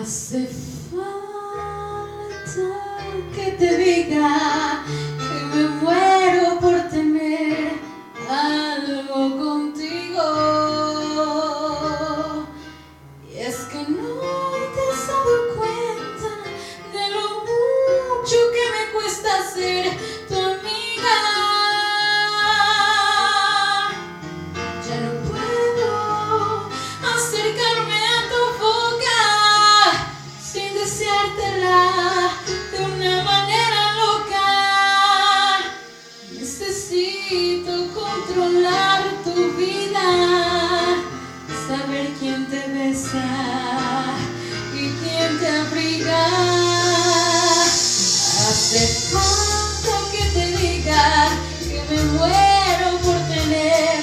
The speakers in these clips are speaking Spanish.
Hace falta que te diga que me muero por tener algo contigo. Y es que no te has dado cuenta de lo mucho que me cuesta ser tu amiga. Ya no puedo acercarme a tu boca sin deseártela de una manera loca. Necesito controlar tu vida, saber quién te besa y quién te abriga. Hace falta que te diga que me muero por tener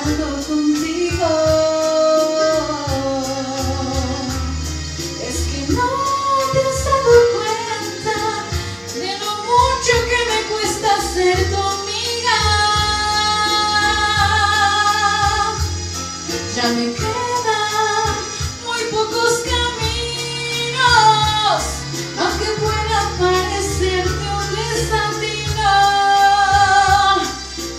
algo contigo. Es que no te has dado cuenta de lo mucho que me cuesta ser tu amiga. Ya me quedan muy pocos caminos, aunque pueda parecerte un desatino.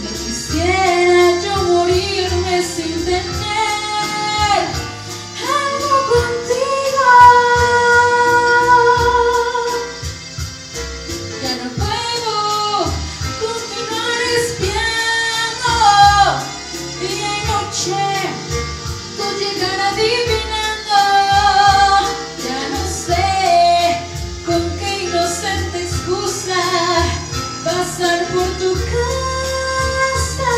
No quisiera yo morirme sin tener algo contigo. Ya no puedo continuar espiando día y noche tu llegar adivinando. Ya no sé con qué inocente excusa pasar por tu casa.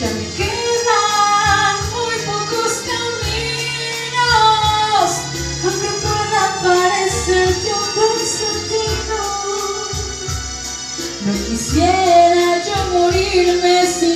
Ya me quedan muy pocos caminos, aunque pueda parecerte un desatino. No quisiera yo morirme sin